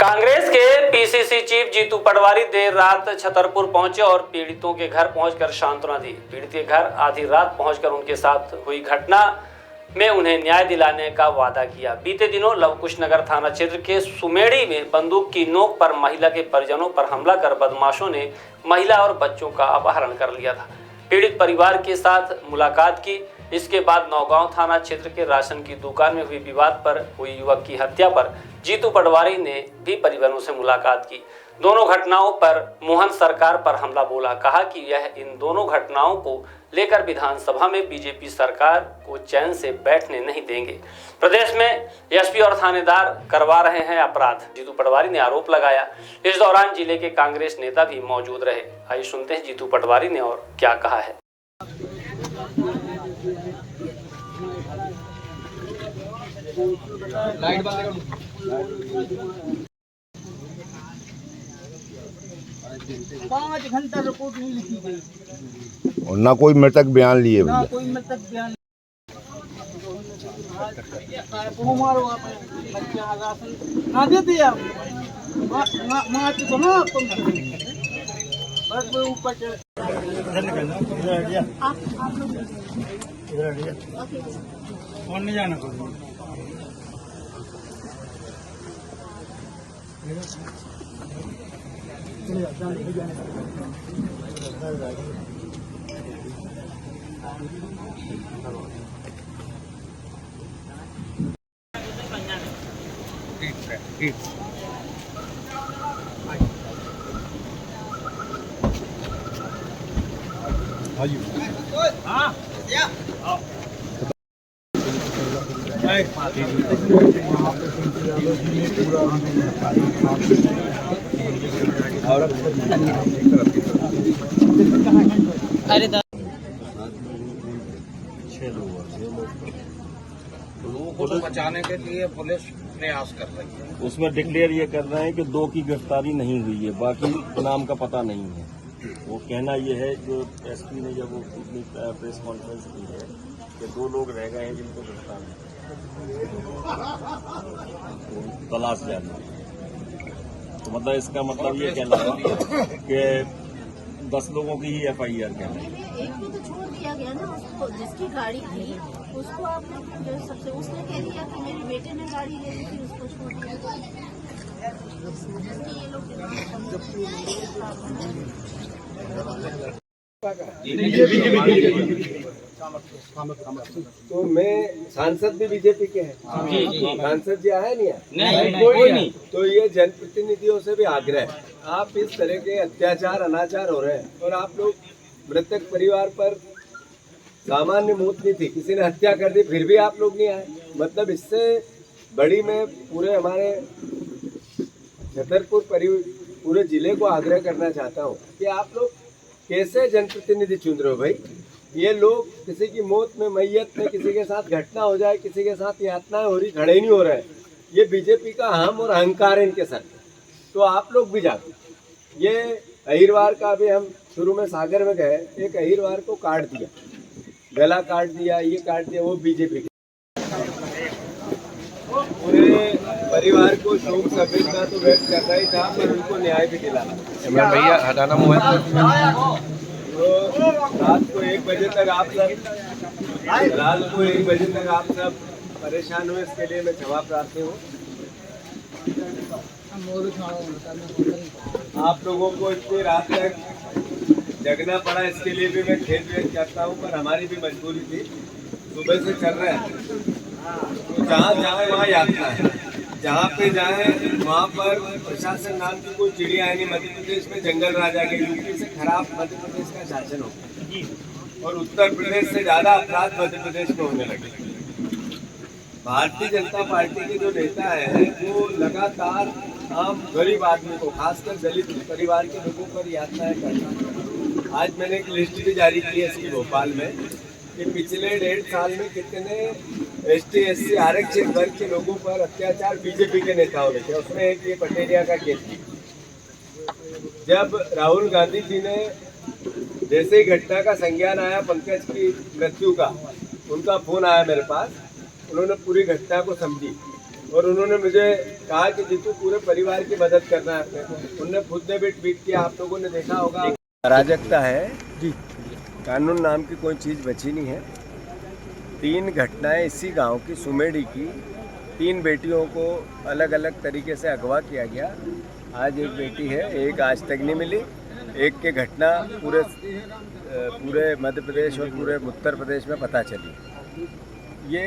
कांग्रेस के PCC chief Jitu Patwari देर रात छतरपुर पहुंचे और पीड़ितों के घर पहुंचकर सांत्वना दी। पीड़ित के घर आधी रात पहुंचकर उनके साथ हुई घटना में उन्हें न्याय दिलाने का वादा किया। बीते दिनों लवकुश नगर थाना क्षेत्र के सुमेड़ी में बंदूक की नोक पर महिला के परिजनों पर हमला कर बदमाशों ने महिला और बच्चों का अपहरण कर लिया था। पीड़ित परिवार के साथ मुलाकात की। इसके बाद नौगांव थाना क्षेत्र के राशन की दुकान में हुई विवाद पर हुई युवक की हत्या पर जीतू पटवारी ने भी परिवारों से मुलाकात की। दोनों घटनाओं पर मोहन सरकार पर हमला बोला। कहा कि यह इन दोनों घटनाओं को लेकर विधानसभा में बीजेपी सरकार को चैन से बैठने नहीं देंगे। प्रदेश में एसपी और थानेदार करवा रहे हैं अपराध, जीतू पटवारी ने आरोप लगाया। इस दौरान जिले के कांग्रेस नेता भी मौजूद रहे। आइए सुनते हैं जीतू पटवारी ने और क्या कहा है। लाइट बंद करो। 5 घंटा रिपोर्ट नहीं लिखी गई और ना कोई मृतक बयान लिए ना कोई मृतक बयान। मारो आप बच्चा राशन ना देते आप मार तो ना तुम बस वो ऊपर चढ़ आप लोग इधर कौन नहीं जाना कोई अरे लोगों को बचाने के लिए पुलिस प्रयास कर रही है। उसमें डिक्लेयर ये कर रहे हैं कि 2 की गिरफ्तारी नहीं हुई है, बाकी नाम का पता नहीं है। वो कहना ये है जो एसपी ने जब वो प्रेस कॉन्फ्रेंस की है कि 2 लोग रह गए हैं जिनको गिरफ्तार तलाश जाना। तो मतलब इसका मतलब ये कहना है कि 10 लोगों की ही FIR कहना है। एक को तो छोड़ दिया गया ना, उसको जिसकी गाड़ी थी उसको आपने सबसे उसने कह दिया कि मेरे बेटे ने गाड़ी ले ली थी, उसको छोड़ दिया। ये लोग तो मैं सांसद भी बीजेपी के हैं। सांसद जी आए नहीं कोई नहीं। तो ये जनप्रतिनिधियों से भी आग्रह है, आप इस तरह के अत्याचार अनाचार हो रहे हैं और आप लोग मृतक परिवार पर सामान्य मौत नहीं थी, किसी ने हत्या कर दी, फिर भी आप लोग नहीं आए। मतलब इससे बड़ी मैं पूरे हमारे छतरपुर पूरे जिले को आग्रह करना चाहता हूँ कि आप लोग कैसे जनप्रतिनिधि चुन रहे हो भाई। ये लोग किसी की मौत में, मैयत में, किसी के साथ घटना हो जाए, किसी के साथ यातनाएं हो रही, खड़े नहीं हो रहे हैं। ये बीजेपी का हम और अहंकार है इनके सर। तो आप लोग भी जाओ। ये अहिरवार का भी हम शुरू में सागर में गए, एक अहिरवार को काट दिया, गला काट दिया, ये काट दिया, वो बीजेपी के। पूरे परिवार को शोक संवेदना तो व्यक्त करना ही था, पर उनको न्याय भी दिलाना। भैया हटाना मोबाइल। तो रात को 1 बजे तक आप सब परेशान हुए, इसके लिए मैं क्षमा प्रार्थी हूँ। आप लोगों को इतनी रात तक जगना पड़ा, इसके लिए भी मैं खेद व्यक्त करता हूँ, पर हमारी भी मजबूरी थी। सुबह से चल रहे हैं, तो जहाँ जाए वहाँ यात्रा है, जहाँ पे जाए वहाँ पर प्रशासन नाम की कोई चिड़िया है नहीं। मध्य प्रदेश में जंगल राज आ गए, यूपी से खराब मध्य प्रदेश का शासन हो गया और उत्तर प्रदेश से ज्यादा अपराध मध्य प्रदेश में होने लगे। भारतीय जनता पार्टी के जो नेता है वो लगातार आम गरीब आदमी को, खासकर दलित परिवार के लोगों पर यातनाएं करता है। आज मैंने एक लिस्ट भी जारी की है इसकी भोपाल में कि पिछले 1.5 साल में कितने ST SC आरक्षित वर्ग के लोगों पर अत्याचार बीजेपी के नेताओं ने किया। उसमें एक ये पटेरिया का केस किया। जब राहुल गांधी जी ने जैसे ही घटना का संज्ञान आया, पंकज की मृत्यु का, उनका फोन आया मेरे पास, उन्होंने पूरी घटना को समझी और उन्होंने मुझे कहा कि जीतू पूरे परिवार की मदद करना है अपने को। उनने खुद ने भी ट्वीट किया, आप लोगों ने देखा होगा। अराजकता है जी, कानून नाम की कोई चीज़ बची नहीं है। 3 घटनाएं इसी गांव की सुमेड़ी की, 3 बेटियों को अलग अलग तरीके से अगवा किया गया। आज एक बेटी है, एक आज तक नहीं मिली। एक के घटना पूरे मध्य प्रदेश और पूरे उत्तर प्रदेश में पता चली। ये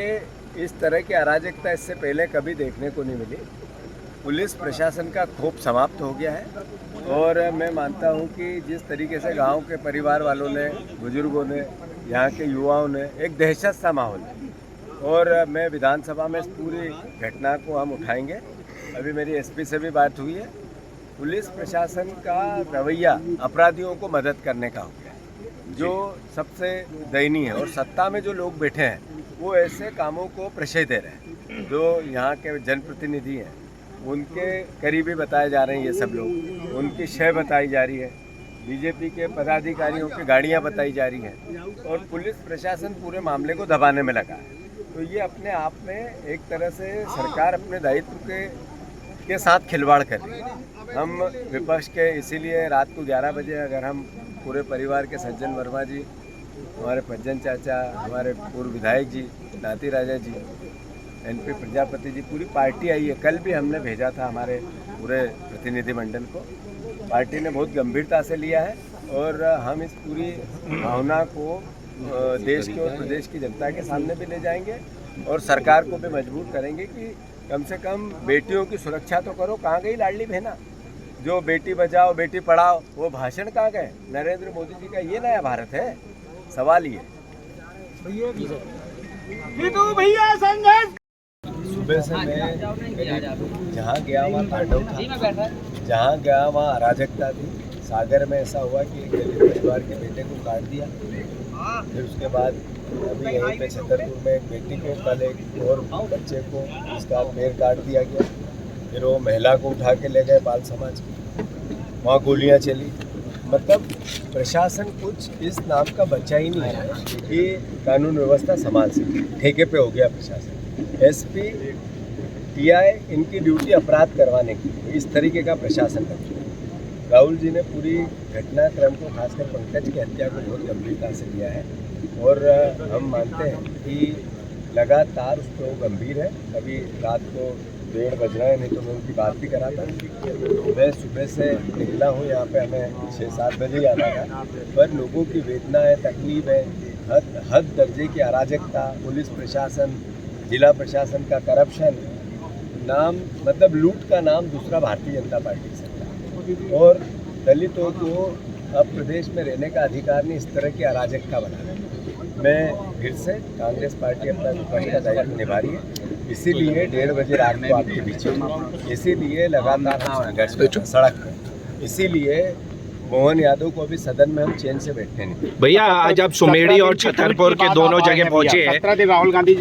इस तरह की अराजकता इससे पहले कभी देखने को नहीं मिली। पुलिस प्रशासन का खौफ समाप्त हो गया है और मैं मानता हूं कि जिस तरीके से गांव के परिवार वालों ने, बुजुर्गों ने, यहाँ के युवाओं ने, एक दहशत सा माहौल है और मैं विधानसभा में इस पूरी घटना को हम उठाएंगे। अभी मेरी एसपी से भी बात हुई है। पुलिस प्रशासन का रवैया अपराधियों को मदद करने का हो गया, जो सबसे दयनीय है। और सत्ता में जो लोग बैठे हैं वो ऐसे कामों को प्रश्रय दे रहे हैं। जो यहाँ के जनप्रतिनिधि हैं उनके करीबी बताए जा रहे हैं ये सब लोग, उनकी शय बताई जा रही है, बीजेपी के पदाधिकारियों की गाड़ियाँ बताई जा रही हैं और पुलिस प्रशासन पूरे मामले को दबाने में लगा है। तो ये अपने आप में एक तरह से सरकार अपने दायित्व के साथ खिलवाड़ कर रही है। हम विपक्ष के इसीलिए रात को 11 बजे अगर हम पूरे परिवार के सज्जन वर्मा जी, हमारे भज्जन चाचा, हमारे पूर्व विधायक जी, नाती राजा जी, एनपी प्रजापति जी, पूरी पार्टी आई है। कल भी हमने भेजा था हमारे पूरे प्रतिनिधिमंडल को। पार्टी ने बहुत गंभीरता से लिया है और हम इस पूरी भावना को देश के और प्रदेश की जनता के सामने भी ले जाएंगे और सरकार को भी मजबूर करेंगे कि कम से कम बेटियों की सुरक्षा तो करो। कहाँ गई लाडली बहना? जो बेटी बचाओ बेटी पढ़ाओ वो भाषण कहाँ गए? नरेंद्र मोदी जी का ये नया भारत है? सवाल ये भैया संजय। सुबह से मैं जहाँ गया वहाँ तांडव था, जहाँ गया वहाँ अराजकता थी। सागर में ऐसा हुआ कि एक दलित परिवार के बेटे को काट दिया। फिर उसके बाद अभी यहीं पे छतरपुर में एक बेटी को, कल एक और बच्चे को उसका पैर काट दिया गया। फिर वो महिला को उठा के ले गए बाल समाज की, वहाँ गोलियाँ चली। मतलब प्रशासन कुछ इस नाम का बच्चा ही नहीं है कि कानून व्यवस्था संभाल सके। ठेके पे हो गया प्रशासन। एसपी, टीआई, इनकी ड्यूटी अपराध करवाने की, इस तरीके का प्रशासन है। राहुल जी ने पूरी घटनाक्रम को, खासकर पंकज की हत्या को बहुत गंभीरता से लिया है और हम मानते हैं कि लगातार उस पर वो गंभीर है। अभी रात को 1:30 बज रहा है, नहीं तो मैं उनकी बात भी करा था। मैं सुबह से निकला हूँ, यहाँ पे हमें 6-7 बजे आना था, पर लोगों की वेदना है, तकलीफ है, हद दर्जे की अराजकता, पुलिस प्रशासन, जिला प्रशासन का करप्शन, नाम मतलब लूट का नाम दूसरा भारतीय जनता पार्टी से। और दलितों को अब प्रदेश में रहने का अधिकार नहीं, इस तरह की अराजकता बना रहे हैं। मैं फिर से कांग्रेस पार्टी अपना विपक्ष का दायित्व निभा रही है, इसीलिए 1:30 बजे रात को आपके बीच में, इसीलिए लगातार हम संघर्ष में सड़क पर, इसीलिए मोहन यादव को भी सदन में हम चैन से बैठने नहीं। भैया आज आप सुमेड़ी और छतरपुर के दोनों जगह पहुंचे हैं। राहुल गांधी